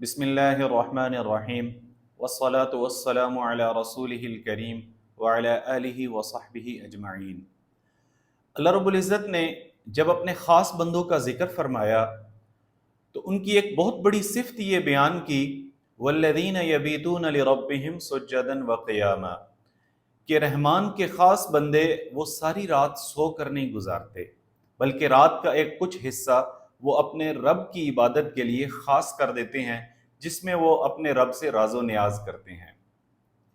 بسم اللہ الرحمن الرحیم والصلاة والسلام علی رسولہ الکریم وعلی آلہ وصحبہ اجمعین۔ اللہ رب العزت نے جب اپنے خاص بندوں کا ذکر فرمایا تو ان کی ایک بہت بڑی صفت یہ بیان کی والذین یبیتون لربہم سجدا وقیاما، کہ رحمان کے خاص بندے وہ ساری رات سو کر نہیں گزارتے بلکہ رات کا ایک کچھ حصہ وہ اپنے رب کی عبادت کے لیے خاص کر دیتے ہیں، جس میں وہ اپنے رب سے راز و نیاز کرتے ہیں۔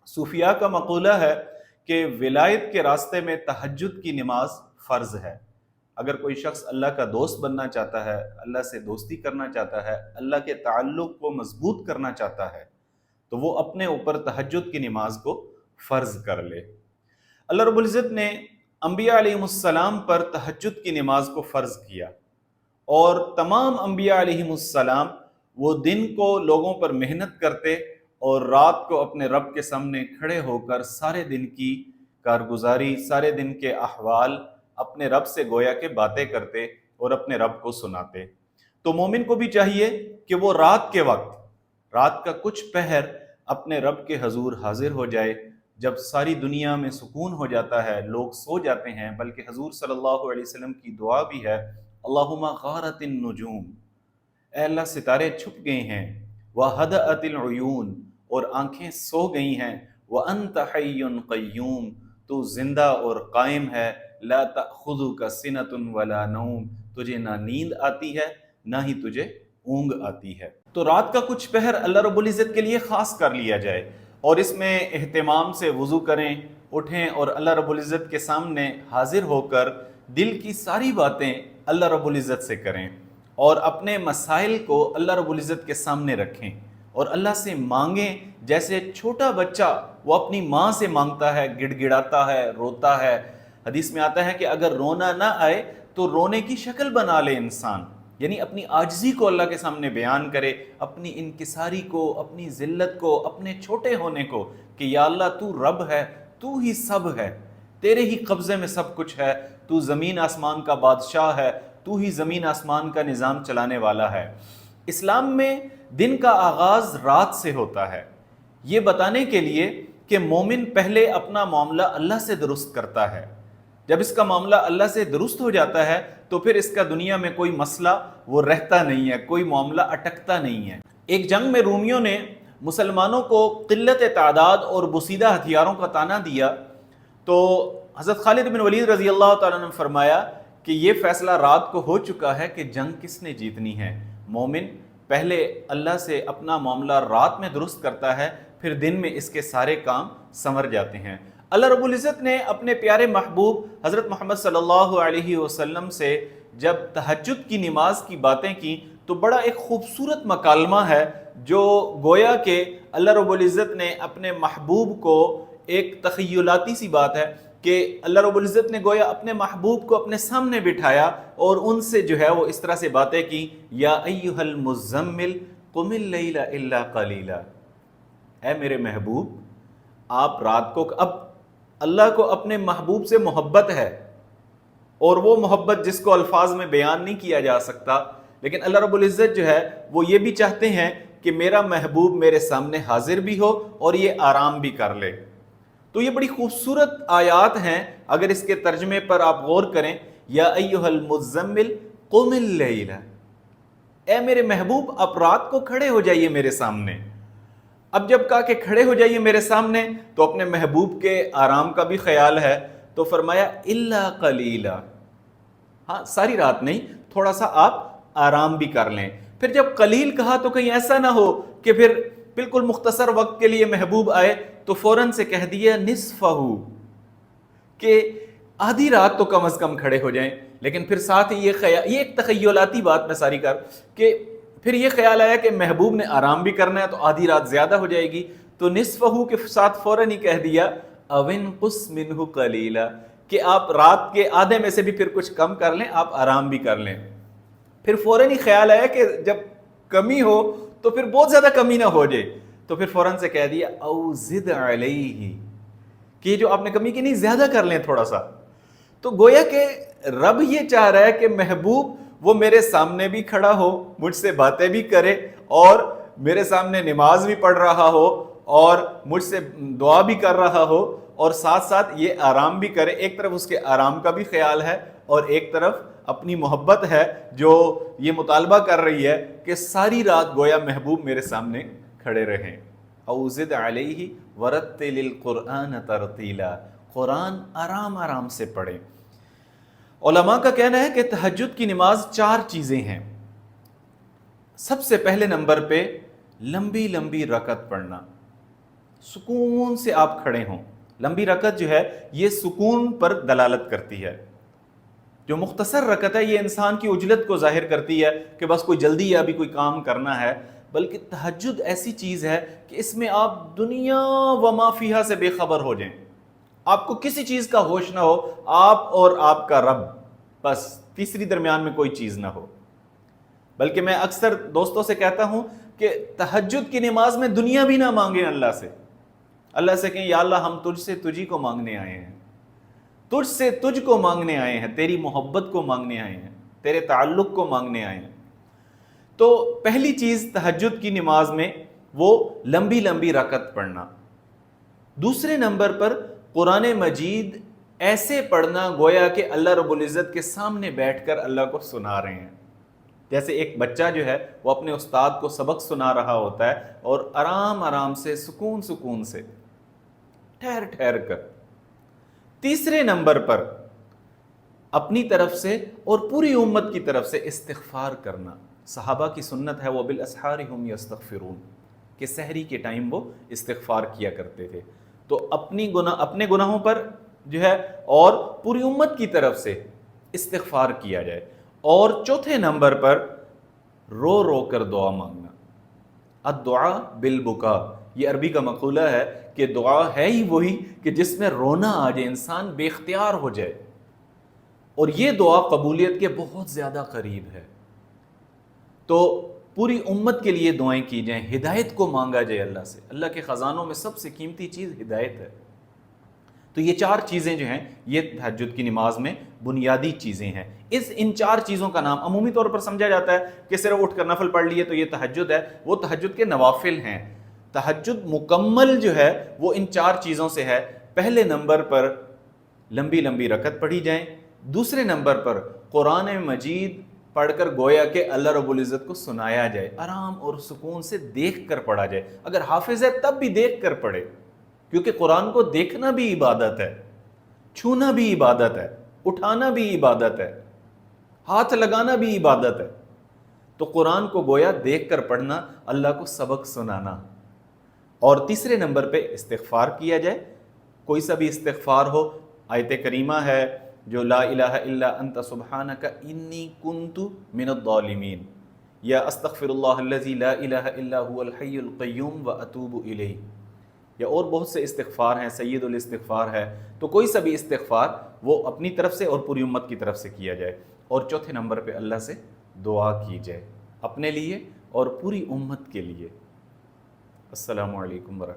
صوفیاء کا مقولہ ہے کہ ولایت کے راستے میں تہجد کی نماز فرض ہے۔ اگر کوئی شخص اللہ کا دوست بننا چاہتا ہے، اللہ سے دوستی کرنا چاہتا ہے، اللہ کے تعلق کو مضبوط کرنا چاہتا ہے تو وہ اپنے اوپر تہجد کی نماز کو فرض کر لے۔ اللہ رب العزت نے انبیاء علیہ السلام پر تہجد کی نماز کو فرض کیا، اور تمام انبیاء علیہ السلام وہ دن کو لوگوں پر محنت کرتے اور رات کو اپنے رب کے سامنے کھڑے ہو کر سارے دن کی کارگزاری، سارے دن کے احوال اپنے رب سے گویا کہ باتیں کرتے اور اپنے رب کو سناتے۔ تو مومن کو بھی چاہیے کہ وہ رات کے وقت، رات کا کچھ پہر اپنے رب کے حضور حاضر ہو جائے، جب ساری دنیا میں سکون ہو جاتا ہے، لوگ سو جاتے ہیں، بلکہ حضور صلی اللہ علیہ وسلم کی دعا بھی ہے اللہم غارت النجوم، اے اللہ ستارے چھپ گئے ہیں، وہدأت العیون، اور آنکھیں سو گئی ہیں، وانت حی قیوم، تو زندہ اور قائم ہے، لا تأخذک سنۃ ولا نوم، تجھے نہ نیند آتی ہے نہ ہی تجھے اونگ آتی ہے۔ تو رات کا کچھ پہر اللہ رب العزت کے لیے خاص کر لیا جائے اور اس میں اہتمام سے وضو کریں، اٹھیں اور اللہ رب العزت کے سامنے حاضر ہو کر دل کی ساری باتیں اللہ رب العزت سے کریں اور اپنے مسائل کو اللہ رب العزت کے سامنے رکھیں اور اللہ سے مانگیں جیسے چھوٹا بچہ وہ اپنی ماں سے مانگتا ہے، گڑ گڑاتا ہے، روتا ہے۔ حدیث میں آتا ہے کہ اگر رونا نہ آئے تو رونے کی شکل بنا لے انسان، یعنی اپنی عاجزی کو اللہ کے سامنے بیان کرے، اپنی انکساری کو، اپنی ذلت کو، اپنے چھوٹے ہونے کو، کہ یا اللہ تو رب ہے، تو ہی سب ہے، تیرے ہی قبضے میں سب کچھ ہے، تو زمین آسمان کا بادشاہ ہے، تو ہی زمین آسمان کا نظام چلانے والا ہے۔ اسلام میں دن کا آغاز رات سے ہوتا ہے، یہ بتانے کے لیے کہ مومن پہلے اپنا معاملہ اللہ سے درست کرتا ہے۔ جب اس کا معاملہ اللہ سے درست ہو جاتا ہے تو پھر اس کا دنیا میں کوئی مسئلہ وہ رہتا نہیں ہے، کوئی معاملہ اٹکتا نہیں ہے۔ ایک جنگ میں رومیوں نے مسلمانوں کو قلت تعداد اور بسیدہ ہتھیاروں کا طعنہ دیا تو حضرت خالد بن ولید رضی اللہ تعالیٰ نے فرمایا کہ یہ فیصلہ رات کو ہو چکا ہے کہ جنگ کس نے جیتنی ہے۔ مومن پہلے اللہ سے اپنا معاملہ رات میں درست کرتا ہے، پھر دن میں اس کے سارے کام سنور جاتے ہیں۔ اللہ رب العزت نے اپنے پیارے محبوب حضرت محمد صلی اللہ علیہ وسلم سے جب تہجد کی نماز کی باتیں کی تو بڑا ایک خوبصورت مکالمہ ہے جو گویا کہ اللہ رب العزت نے اپنے محبوب کو، ایک تخیلاتی سی بات ہے کہ اللہ رب العزت نے گویا اپنے محبوب کو اپنے سامنے بٹھایا اور ان سے جو ہے وہ اس طرح سے باتیں کی، یا ایھا المزمل قم اللیل الا قلیلا، اے میرے محبوب آپ رات کو، اب اللہ کو اپنے محبوب سے محبت ہے اور وہ محبت جس کو الفاظ میں بیان نہیں کیا جا سکتا، لیکن اللہ رب العزت جو ہے وہ یہ بھی چاہتے ہیں کہ میرا محبوب میرے سامنے حاضر بھی ہو اور یہ آرام بھی کر لے۔ تو یہ بڑی خوبصورت آیات ہیں، اگر اس کے ترجمے پر آپ غور کریں، یا ایھا المزمل قم اللیل، اے میرے محبوب آپ رات کو کھڑے ہو جائیے میرے سامنے۔ اب جب کہا کہ کھڑے ہو جائیے میرے سامنے تو اپنے محبوب کے آرام کا بھی خیال ہے، تو فرمایا الا قلیلا، ہاں ساری رات نہیں، تھوڑا سا آپ آرام بھی کر لیں۔ پھر جب قلیل کہا تو کہیں ایسا نہ ہو کہ پھر بالکل مختصر وقت کے لیے محبوب آئے تو فوراً سے کہہ دیا نصفہ، کہ آدھی رات تو کم از کم کھڑے ہو جائیں۔ لیکن پھر ساتھ ہی یہ ایک تخیلاتی بات میں ساری کر کہ پھر یہ خیال آیا کہ محبوب نے آرام بھی کرنا ہے تو آدھی رات زیادہ ہو جائے گی، تو نصفہ کے ساتھ فوراً ہی کہہ دیا او انقص منہ قلیلا، کہ آپ رات کے آدھے میں سے بھی پھر کچھ کم کر لیں، آپ آرام بھی کر لیں۔ پھر فوراً ہی خیال آیا کہ جب کمی ہو تو پھر بہت زیادہ کمی نہ ہو جائے، تو پھر فوراً سے کہہ دیا او زد علیہ، کہ جو آپ نے کمی کی نہیں زیادہ کر لیں تھوڑا سا۔ تو گویا کہ رب یہ چاہ رہا ہے کہ محبوب وہ میرے سامنے بھی کھڑا ہو، مجھ سے باتیں بھی کرے اور میرے سامنے نماز بھی پڑھ رہا ہو اور مجھ سے دعا بھی کر رہا ہو اور ساتھ ساتھ یہ آرام بھی کرے. ایک طرف اس کے آرام کا بھی خیال ہے اور ایک طرف اپنی محبت ہے جو یہ مطالبہ کر رہی ہے کہ ساری رات گویا محبوب میرے سامنے کھڑے رہیں. او زد علیہ ورتل القرآن ترتیلا, قرآن آرام آرام سے پڑھیں. علماء کا کہنا ہے کہ تہجد کی نماز 4 چیزیں ہیں. سب سے پہلے نمبر پہ لمبی لمبی رکعت پڑھنا, سکون سے آپ کھڑے ہوں. لمبی رکعت جو ہے یہ سکون پر دلالت کرتی ہے. جو مختصر رکعت ہے یہ انسان کی عجلت کو ظاہر کرتی ہے کہ بس کوئی جلدی ہے, ابھی کوئی کام کرنا ہے. بلکہ تہجد ایسی چیز ہے کہ اس میں آپ دنیا و ما فیہا سے بے خبر ہو جائیں, آپ کو کسی چیز کا ہوش نہ ہو, آپ اور آپ کا رب, بس تیسری درمیان میں کوئی چیز نہ ہو. بلکہ میں اکثر دوستوں سے کہتا ہوں کہ تہجد کی نماز میں دنیا بھی نہ مانگیں اللہ سے. اللہ سے کہیں یا اللہ ہم تجھ سے تجھی کو مانگنے آئے ہیں, تجھ سے تجھ کو مانگنے آئے ہیں, تیری محبت کو مانگنے آئے ہیں, تیرے تعلق کو مانگنے آئے ہیں. تو پہلی چیز تہجد کی نماز میں وہ لمبی لمبی رکعت پڑھنا. دوسرے نمبر پر قرآن مجید ایسے پڑھنا گویا کہ اللہ رب العزت کے سامنے بیٹھ کر اللہ کو سنا رہے ہیں. جیسے ایک بچہ جو ہے وہ اپنے استاد کو سبق سنا رہا ہوتا ہے اور آرام آرام سے سکون سکون سے ٹھہر ٹھہر کر. تیسرے نمبر پر اپنی طرف سے اور پوری امت کی طرف سے استغفار کرنا. صحابہ کی سنت ہے وبالاسحار هم یستغفرون, کہ سحری کے ٹائم وہ استغفار کیا کرتے تھے. تو اپنے گناہوں پر جو ہے اور پوری امت کی طرف سے استغفار کیا جائے. اور چوتھے نمبر پر رو رو کر دعا مانگنا. الدعاء بالبکا, یہ عربی کا مقولہ ہے کہ دعا ہے ہی وہی کہ جس میں رونا آ جائے, انسان بے اختیار ہو جائے. اور یہ دعا قبولیت کے بہت زیادہ قریب ہے. تو پوری امت کے لیے دعائیں کی جائیں, ہدایت کو مانگا جائے اللہ سے. اللہ کے خزانوں میں سب سے قیمتی چیز ہدایت ہے. تو یہ 4 چیزیں جو ہیں یہ تہجد کی نماز میں بنیادی چیزیں ہیں. ان 4 چیزوں کا نام عمومی طور پر سمجھا جاتا ہے کہ صرف اٹھ کر نفل پڑھ لیے تو یہ تہجد ہے. وہ تہجد کے نوافل ہیں. تہجد مکمل جو ہے وہ ان 4 چیزوں سے ہے. پہلے نمبر پر لمبی لمبی رکعت پڑھی جائیں. دوسرے نمبر پر قرآن مجید پڑھ کر گویا کہ اللہ رب العزت کو سنایا جائے, آرام اور سکون سے دیکھ کر پڑھا جائے. اگر حافظ ہے تب بھی دیکھ کر پڑھے, کیونکہ قرآن کو دیکھنا بھی عبادت ہے, چھونا بھی عبادت ہے, اٹھانا بھی عبادت ہے, ہاتھ لگانا بھی عبادت ہے. تو قرآن کو گویا دیکھ کر پڑھنا, اللہ کو سبق سنانا. اور تیسرے نمبر پہ استغفار کیا جائے, کوئی سا بھی استغفار ہو. آیت کریمہ ہے جو لا الہ الا انت سبحانک انی کنت من الظالمین, یا استغفر اللہ الذی لا الہ الا هو الحی القیوم واتوب الیہ, یا اور بہت سے استغفار ہیں, سید الاستغفار ہے. تو کوئی سا بھی استغفار وہ اپنی طرف سے اور پوری امت کی طرف سے کیا جائے. اور چوتھے نمبر پہ اللہ سے دعا کی جائے اپنے لیے اور پوری امت کے لیے. السلام علیکم ورحمۃ اللہ.